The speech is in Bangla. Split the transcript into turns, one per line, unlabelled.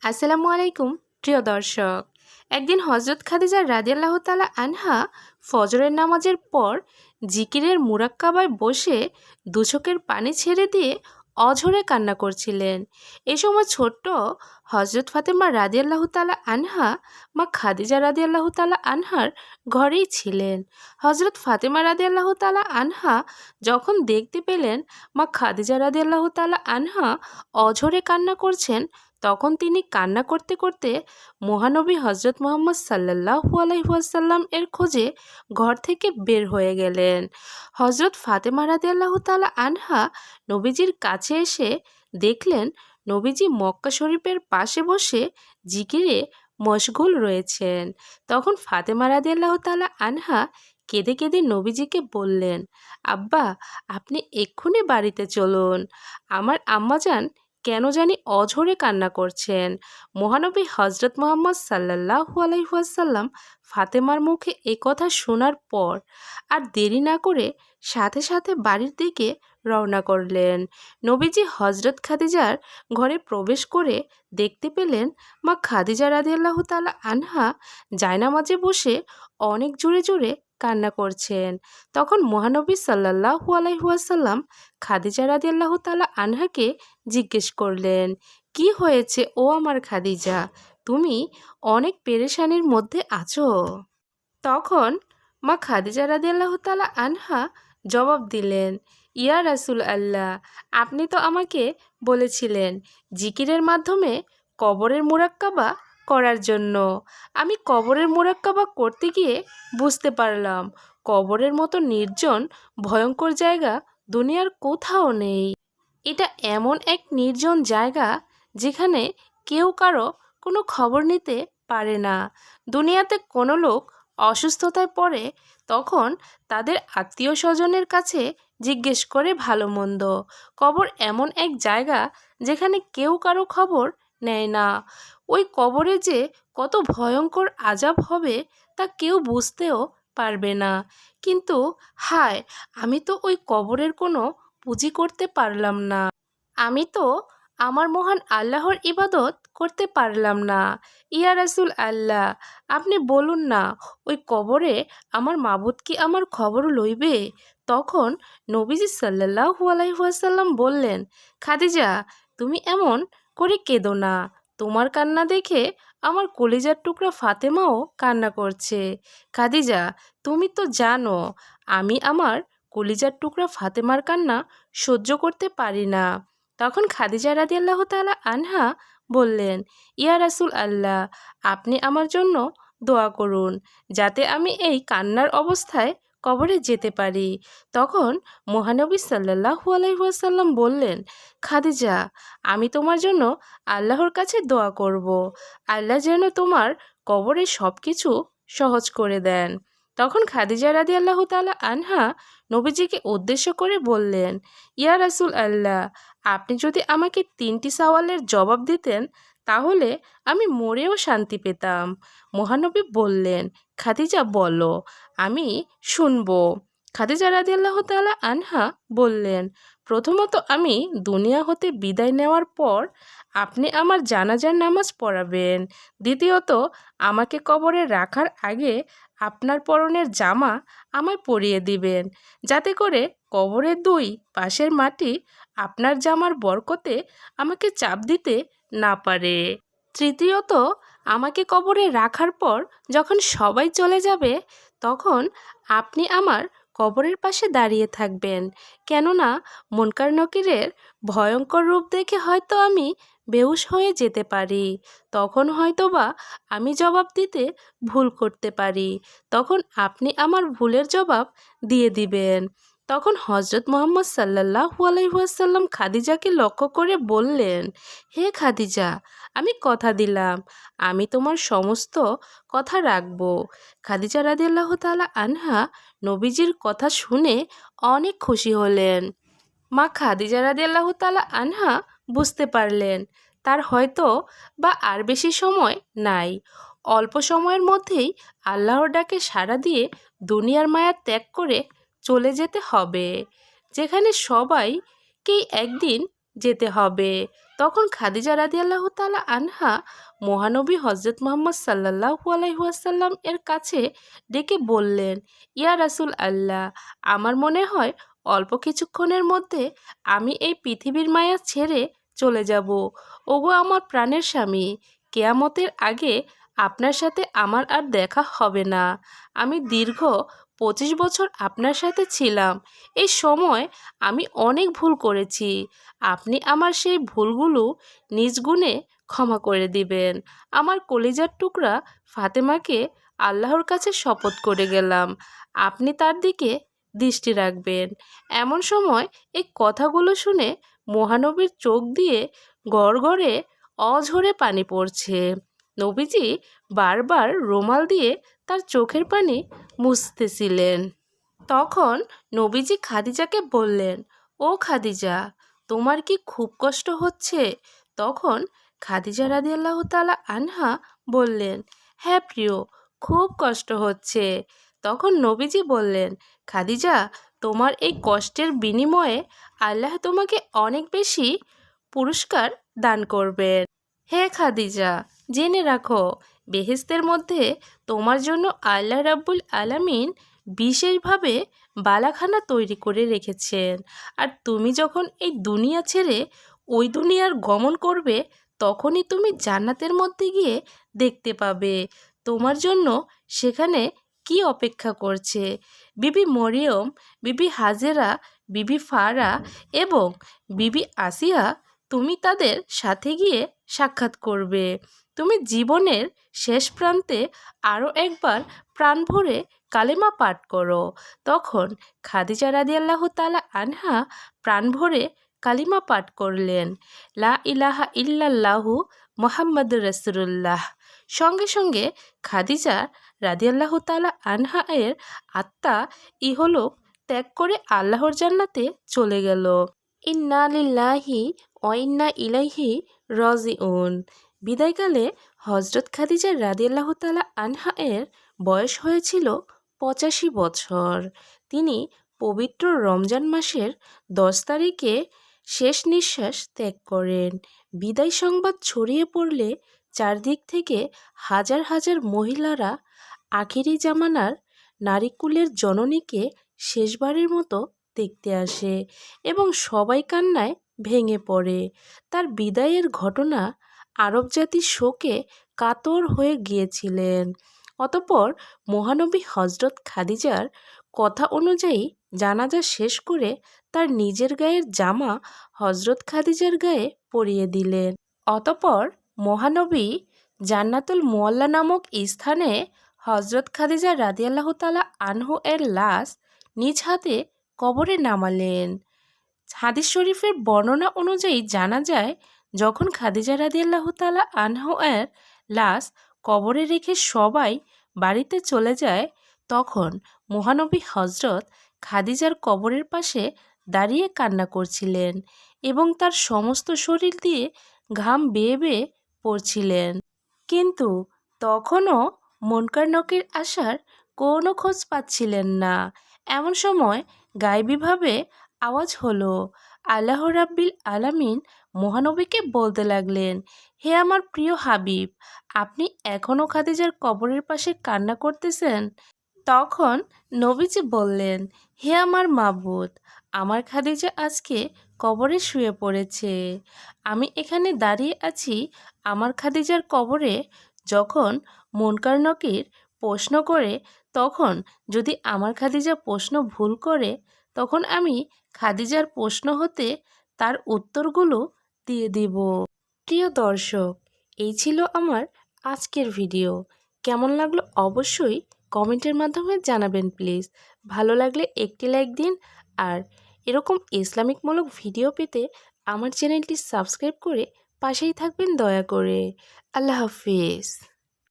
আসসালামু আলাইকুম প্রিয় দর্শক। একদিন হজরত খাদিজা রাদিয়াল্লাহু তাআলা আনহা ফজরের নামাজের পর জিকিরের মুরাক্কাবায় বসে দু চোখের পানি ছেড়ে দিয়ে অঝরে কান্না করছিলেন। এ সময় ছোট্ট হজরত ফাতেমা রাদিয়াল্লাহু তাআলা আনহা মা খাদিজা রাদিয়াল্লাহু তাআলা আনহার ঘরেই ছিলেন। হজরত ফাতেমা রাদিয়াল্লাহু তাআলা আনহা যখন দেখতে পেলেন মা খাদিজা রাদিয়াল্লাহু তাআলা আনহা অঝরে কান্না করছেন, তখন তিনি কান্না করতে করতে মহানবী হজরত মুহাম্মদ সাল্লাল্লাহু আলাইহি ওয়াসাল্লাম এর খোঁজে ঘর থেকে বের হয়ে গেলেন। হজরত ফাতেমা রাদিয়াল্লাহু তাআলা আনহা নবীজির কাছে এসে দেখলেন নবীজি মক্কা শরীফের পাশে বসে জিকিরে মশগুল রয়েছেন। তখন ফাতেমা রাদিয়াল্লাহু তাআলা আনহা কেঁদে কেঁদে নবীজিকে বললেন, আব্বা, আপনি এক্ষুনি বাড়িতে চলুন। আমার আম্মাজান কেন জানি অঝরে কান্না করছেন। মহানবী হজরত মুহাম্মদ সাল্লাল্লাহু আলাইহি ওয়াসাল্লাম ফাতেমার মুখে এ কথা শোনার পর আর দেরি না করে সাথে সাথে বাড়ির দিকে রওনা করলেন। নবীজি হজরত খাদিজার ঘরে প্রবেশ করে দেখতে পেলেন মা খাদিজা রাদিয়াল্লাহু তাআলা আনহা জায়নামাজে বসে অনেক জোরে জোরে কান্না করছেন। তখন মহানবী সাল্লাল্লাহু আলাইহি ওয়াসাল্লাম খাদিজা রাদিয়াল্লাহু তাআলা আনহাকে জিজ্ঞেস করলেন, কি হয়েছে ও আমার খাদিজা, তুমি অনেক পেরেশানির মধ্যে আছো? তখন মা খাদিজা রাদিয়াল্লাহু তাআলা আনহা জবাব দিলেন, ইয়া রাসূল আল্লাহ, আপনি তো আমাকে বলেছিলেন জিকিরের মাধ্যমে কবরের মুরাক্কাবা করার জন্য। আমি কবরের মুরাক্কাবা করতে গিয়ে বুঝতে পারলাম কবরের মতো নির্জন ভয়ঙ্কর জায়গা দুনিয়ার কোথাও নেই। এটা এমন এক নির্জন জায়গা যেখানে কেউ কারো কোনো খবর নিতে পারে না। দুনিয়াতে কোনো লোক অসুস্থতায় পড়ে তখন তাদের আত্মীয় স্বজনের কাছে জিজ্ঞেস করে ভালো মন্দ। কবর এমন এক জায়গা যেখানে কেউ কারো খবর নেয় না। ওই কবরে যে কত ভয়ঙ্কর আযাব হবে তা কেউ বুঝতেও পারবে না। কিন্তু হায়, আমি তো ওই কবরের কোনো পুঁজি করতে পারলাম না। আমি তো আমার মহান আল্লাহর ইবাদত করতে পারলাম না। ইয়া রাসূল আল্লাহ, আপনি বলুন না ওই কবরে আমার মাবুদ কি আমার খবর লইবে? তখন নবীজি সাল্লাল্লাহু আলাইহি ওয়াসাল্লাম বললেন, খাদিজা, তুমি এমন করে কেঁদো না। তোমার কান্না দেখে আমার কলিজার টুকরা ফাতেমাও কান্না করছে। খাদিজা, তুমি তো জানো আমি আমার কলিজার টুকরা ফাতেমার কান্না সহ্য করতে পারি না। তখন খাদিজা রাদিয়াল্লাহু তাআলা আনহা বললেন, ইয়া রাসূল আল্লাহ, আপনি আমার জন্য দোয়া করুন যাতে আমি এই কান্নার অবস্থায় কবরে যেতে পারি। তখন মহানবী সাল্লাল্লাহু আলাইহি ওয়াসাল্লাম বললেন, খাদিজা, আমি তোমার জন্য আল্লাহর কাছে দোয়া করব, আল্লাহ যেন তোমার কবরে সব কিছু সহজ করে দেন। তখন খাদিজা রাদিয়াল্লাহু তাআলা আনহা নবীজিকে উদ্দেশ্য করে বললেন, ইয়া রাসূল আল্লাহ, আপনি যদি আমাকে 3টি সওয়ালের জবাব দিতেন তাহলে আমি মরেও শান্তি পেতাম। মহানবী বললেন, খাদিজা বলো, আমি শুনবো। খাদিজা রাদিয়াল্লাহু তাআলা আনহা বললেন, প্রথমত আমি দুনিয়া হতে বিদায় নেওয়ার পর আপনি আমার জানাজার নামাজ পড়াবেন। দ্বিতীয়ত আমাকে কবরে রাখার আগে আপনার পরনের জামা আমায় পরিয়ে দিবেন, যাতে করে কবরের 2 পাশের মাটি আপনার জামার বরকতে আমাকে চাপ দিতে না পারে। তৃতীয়ত আমাকে কবরে রাখার পর যখন সবাই চলে যাবে তখন আপনি আমার কবরের পাশে দাঁড়িয়ে থাকবেন, কেননা মুনকার নকিরের ভয়ঙ্কর রূপ দেখে হয়তো আমি বেহুশ হয়ে যেতে পারি। তখন হয়তোবা আমি জবাব দিতে ভুল করতে পারি। তখন আপনি আমার ভুলের জবাব দিয়ে দিবেন। তখন হজরত মুহাম্মদ সাল্লাল্লাহু আলাইহি ওয়াসাল্লাম খাদিজাকে লক্ষ্য করে বললেন, হে খাদিজা, আমি কথা দিলাম আমি তোমার সমস্ত কথা রাখব। খাদিজা রাদিয়াল্লাহু তাআলা আনহা নবীজির কথা শুনে অনেক খুশি হলেন। মা খাদিজা রাদিয়াল্লাহু তাআলা আনহা বুঝতে পারলেন তার হয়তো বা আর বেশি সময় নাই। অল্প সময়ের মধ্যেই আল্লাহর ডাকে সাড়া দিয়ে দুনিয়ার মায়া ত্যাগ করে চলে যেতে হবে, যেখানে সবাইকেই একদিন যেতে হবে। তখন খাদিজা রাদিয়াল্লাহু তাআলা আনহা মহানবী হজরত মুহাম্মদ সাল্লাল্লাহু আলাইহি ওয়াসাল্লাম এর কাছে ডেকে বললেন, ইয়া রাসূল আল্লাহ, আমার মনে হয় অল্প কিছুক্ষণের মধ্যে আমি এই পৃথিবীর মায়া ছেড়ে চলে যাব। ওগো আমার প্রাণের স্বামী, কেয়ামতের আগে আপনার সাথে আমার আর দেখা হবে না। আমি দীর্ঘ 25 বছর আপনার সাথে ছিলাম। এই সময় আমি অনেক ভুল করেছি। আপনি আমার সেই ভুলগুলো নিজ গুণে ক্ষমা করে দিবেন। আমার কলিজার টুকরা ফাতেমাকে আল্লাহর কাছে শপথ করে গেলাম, আপনি তার দিকে দৃষ্টি রাখবেন। এমন সময় এই কথাগুলো শুনে মহানবীর চোখ দিয়ে গড়গড়ে অঝরে পানি পড়ছে। নবীজি বারবার রুমাল দিয়ে তার চোখের পানি মুছতেছিলেন। তখন নবীজি খাদিজাকে বললেন, ও খাদিজা, তোমার কি খুব কষ্ট হচ্ছে? তখন খাদিজা রাদিয়াল্লাহু তাআলা আনহা বললেন, হ্যাঁ প্রিয়, খুব কষ্ট হচ্ছে। তখন নবীজি বললেন, খাদিজা, তোমার এই কষ্টের বিনিময়ে আল্লাহ তোমাকে অনেক বেশি পুরস্কার দান করবেন। হে খাদিজা, জেনে রাখো, বেহেশতের মধ্যে তোমার জন্য আল্লাহ রাব্বুল আলামিন বিশেষভাবে বালাখানা তৈরি করে রেখেছেন। আর তুমি যখন এই দুনিয়া ছেড়ে ওই দুনিয়ার গমন করবে, তখনই তুমি জান্নাতের মধ্যে গিয়ে দেখতে পাবে তোমার জন্য সেখানে কি অপেক্ষা করছে। বিবি মরিয়ম, বিবি হাজেরা, বিবি ফারা এবং বিবি আসিয়া, তুমি তাদের সাথে গিয়ে সাক্ষাৎ করবে। তুমি জীবনের শেষ প্রান্তে আরও একবার প্রাণ ভরে কালেমা পাঠ করো। তখন খাদিজা রাদিয়াল্লাহু তাআলা আনহা প্রাণ ভরে কালিমা পাঠ করলেন, লা ইলাহা ইল্লাল্লাহু মুহাম্মাদুর রাসূলুল্লাহ। সঙ্গে সঙ্গে খাদিজা রাদিয়াল্লাহু তাআলা আনহা এর আত্মা ইহলোক ত্যাগ করে আল্লাহর জান্নাতে চলে গেল। ইন্না লিল্লাহি ওয়া ইন্না ইলাইহি রাজিউন। বিদায়কালে হজরত খাদিজা রাদিয়াল্লাহু তাআলা আনহা এর বয়স হয়েছিল 85 বছর। তিনি পবিত্র রমজান মাসের 10 তারিখে শেষ নিঃশ্বাস ত্যাগ করেন। বিদায় সংবাদ ছড়িয়ে পড়লে চারদিক থেকে হাজার হাজার মহিলারা আখিরি জামানার নারীকুলের জননীকে শেষবারের মতো দেখতে আসে এবং সবাই কান্নায় ভেঙে পড়ে। তার বিদায়ের ঘটনা আরব জাতি শোকে কাতর হয়ে গিয়েছিলেন। অতঃপর মহানবী হজরত খাদিজার কথা অনুযায়ী জানাজা শেষ করে তার নিজের গায়ের জামা হজরত খাদিজার গায়ে পরিয়ে দিলেন। অতঃপর মহানবী জান্নাতুল মুআল্লা নামক স্থানে হজরত খাদিজা রাদিয়াল্লাহু তাআলা আনহু এর লাশ নিজ হাতে কবরে নামালেন। হাদিস শরীফের বর্ণনা অনুযায়ী জানা যায়, যখন খাদিজা রাদিয়াল্লাহু তাআলা আনহু এর লাশ কবরে রেখে সবাই বাড়িতে চলে যায়, তখন মহানবী হজরত খাদিজার কবরের পাশে দাঁড়িয়ে কান্না করছিলেন এবং তার সমস্ত শরীর দিয়ে ঘাম বেয়ে বেয়ে পড়ছিলেন। কিন্তু তখনও মুনকার নকির আসার কোনো খোঁজ পাচ্ছিলেন না। এমন সময় গায়বীভাবে আওয়াজ হলো। আল্লাহ রাব্বিল আলামিন মহানবীকে বলতে লাগলেন, হে আমার প্রিয় হাবিব, আপনি এখনও খাদিজার কবরের পাশে কান্না করতেছেন? তখন নবীজি বললেন, হে আমার মাবুদ, আমার খাদিজা আজকে কবরে শুয়ে পড়েছে। আমি এখানে দাঁড়িয়ে আছি আমার খাদিজার কবরে। যখন মুনকার নকির প্রশ্ন করে, তখন যদি আমার খাদিজা প্রশ্ন ভুল করে, তখন আমি খাদিজার প্রশ্ন হতে তার উত্তরগুলো দিয়ে দিব। প্রিয় দর্শক, এই ছিল আমার আজকের ভিডিও। কেমন লাগলো অবশ্যই কমেন্টের মাধ্যমে জানাবেন প্লিজ। ভালো লাগলে একটি লাইক দিন, আর এরকম ইসলামিকমূলক ভিডিও পেতে আমার চ্যানেলটি সাবস্ক্রাইব করে পাশেই থাকবেন দয়া করে। আল্লাহ হাফিজ।